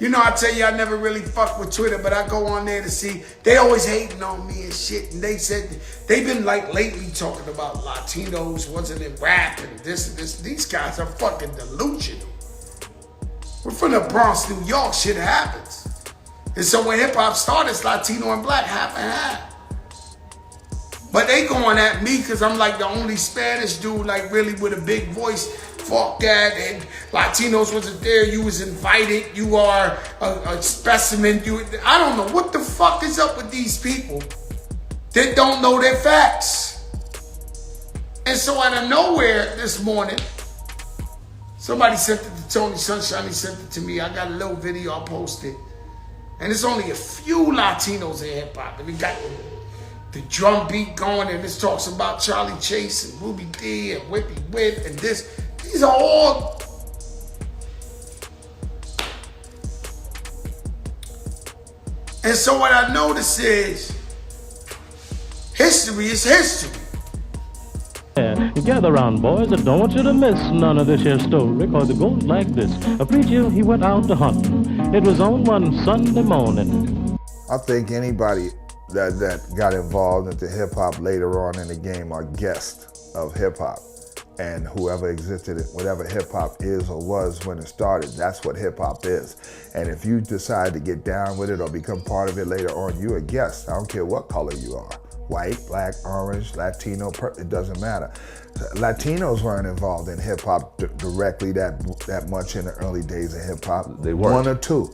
You know, I tell you, I never really fuck with Twitter, but I go on there to see. They always hating on me and shit. And they said, they've been like lately talking about Latinos wasn't in rap and this and this. These guys are fucking delusional. We're from the Bronx, New York, shit happens. And so when hip hop started, it's Latino and black, half and half. But they going at me because I'm like the only Spanish dude, like really with a big voice. Fuck that, and Latinos wasn't there, you was invited, you are a specimen. I don't know what the fuck is up with these people that don't know their facts. And so out of nowhere this morning, somebody sent it to Tony Sunshine, he sent it to me. I got a little video I posted. And it's only a few Latinos in hip hop. And we got the drum beat going, and this talks about Charlie Chase and Ruby D and Whippy Whip and this. These are all. And so what I notice is history is history. Yeah, gather round, boys. I don't want you to miss none of this here story, cause it goes like this. A preacher, he went out to hunt. It was on one Sunday morning. I think anybody that got involved into hip-hop later on in the game are guests of hip-hop. And whoever existed, whatever hip-hop is or was when it started, that's what hip-hop is. And if you decide to get down with it or become part of it later on, you're a guest. I don't care what color you are. White, black, orange, Latino, it doesn't matter. Latinos weren't involved in hip-hop directly that much in the early days of hip-hop. They weren't. One or two.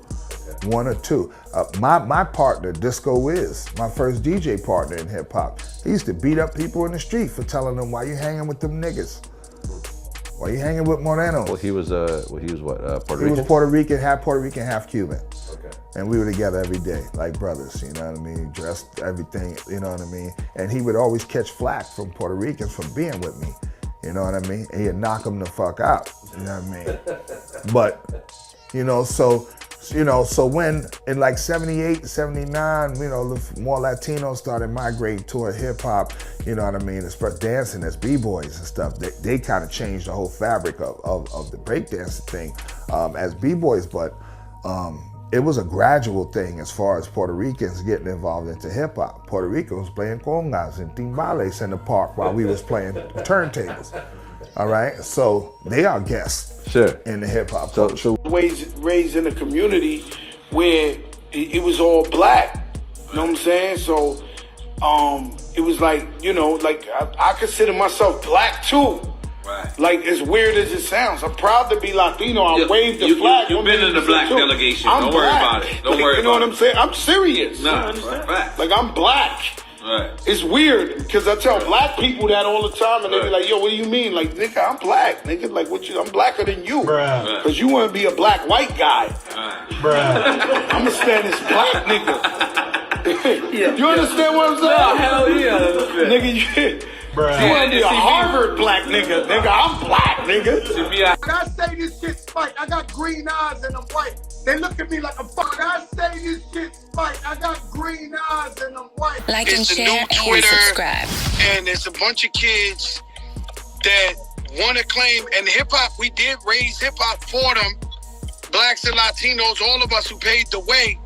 One or two. My partner, Disco Wiz, my first DJ partner in hip-hop, he used to beat up people in the street for telling them, why you hanging with them niggas? Why you hanging with Moreno? Well, he was what, Puerto Rican? He was Puerto Rican, half Cuban. Okay. And we were together every day, like brothers, you know what I mean? Dressed, everything, you know what I mean? And he would always catch flack from Puerto Ricans for being with me, you know what I mean? And he'd knock them the fuck out, you know what I mean? But, so when in like 78, 79, more Latinos started migrating toward hip hop, you know what I mean, as dancing as b-boys and stuff. They kind of changed the whole fabric of the breakdancing thing as b-boys, but it was a gradual thing as far as Puerto Ricans getting involved into hip hop. Puerto Rico was playing congas and timbales in the park while we was playing turntables. All right, so they are guests. Sure. In the hip hop. So Raised in a community where it was all black. You know what I'm saying? So it was like, I consider myself black too. Right. Like, as weird as it sounds, I'm proud to be Latino. I wave the flag. You've been in the black delegation. Don't worry about it. Don't worry about it. You know what I'm saying? I'm serious. No, right. Like, I'm black. Right. It's weird because I tell black people that all the time, and they be like, "Yo, what do you mean?" Like, nigga, I'm black, nigga. Like, I'm blacker than you, Bruh. Cause you want to be a black white guy, Bruh. I'm a Spanish black nigga. You understand what I'm saying? Oh, hell yeah, nigga. You want to be a Harvard black nigga? Nigga, I'm black, nigga. When I say this shit spike, I got green eyes and I'm white. They look at me like I'm fuck. I say this shit spike, I got green eyes and I'm white. Like and it's share a new Twitter, and subscribe. And there's a bunch of kids that want to claim, and hip-hop, we did raise hip-hop for them, blacks and Latinos, all of us who paved the way,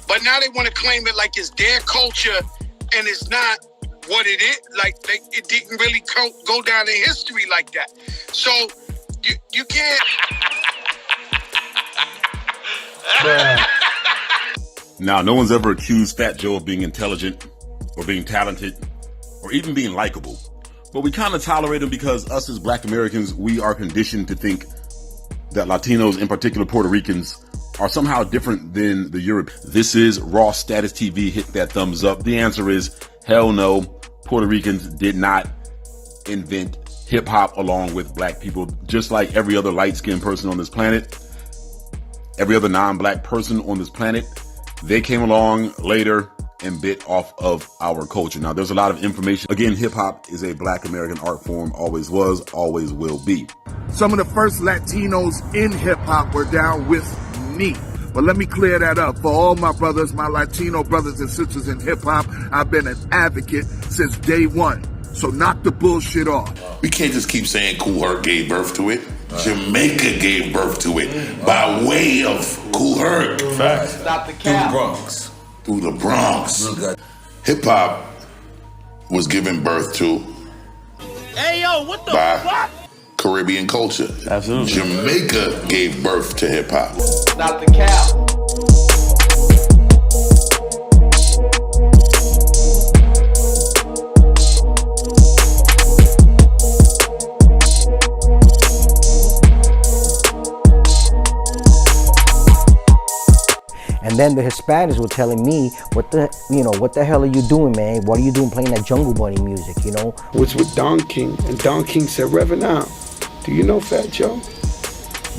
but now they want to claim it like it's their culture, and it's not what it is. Like, it didn't really go down in history like that. So, you can't... Now, no one's ever accused Fat Joe of being intelligent or being talented or even being likable. But we kind of tolerate him because us as black Americans, we are conditioned to think that Latinos, in particular Puerto Ricans, are somehow different than the Europeans. This is Raw Status TV. Hit that thumbs up. The answer is hell no. Puerto Ricans did not invent hip hop along with black people, just like every other light-skinned person on this planet. Every other non-black person on this planet, they came along later and bit off of our culture. Now, there's a lot of information. Again, hip-hop is a black American art form, always was, always will be. Some of the first Latinos in hip-hop were down with me. But let me clear that up. For all my brothers, my Latino brothers and sisters in hip-hop, I've been an advocate since day one. So knock the bullshit off. We can't just keep saying Kool Herc gave birth to it. Jamaica gave birth to it by way of Kool Herc. Stop the cap. Through the Bronx. Hip hop was given birth to by Caribbean culture. Absolutely. Jamaica gave birth to hip hop. Stop the cap. And then the Hispanics were telling me, what the hell are you doing, man? What are you doing playing that Jungle Bunny music, you know? Was with Don King, and Don King said, Reverend Al, do you know Fat Joe?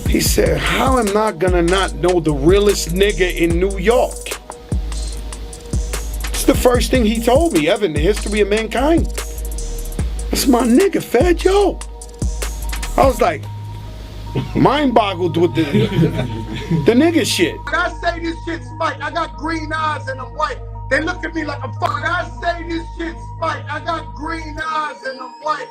He said, how am I gonna not know the realest nigga in New York? It's the first thing he told me ever in the history of mankind. That's my nigga, Fat Joe. I was like, mind boggled with the nigga shit. When I say this shit spike, I got green eyes and I'm white. They look at me like I'm fucking. When I say this shit spike, I got green eyes and I'm white.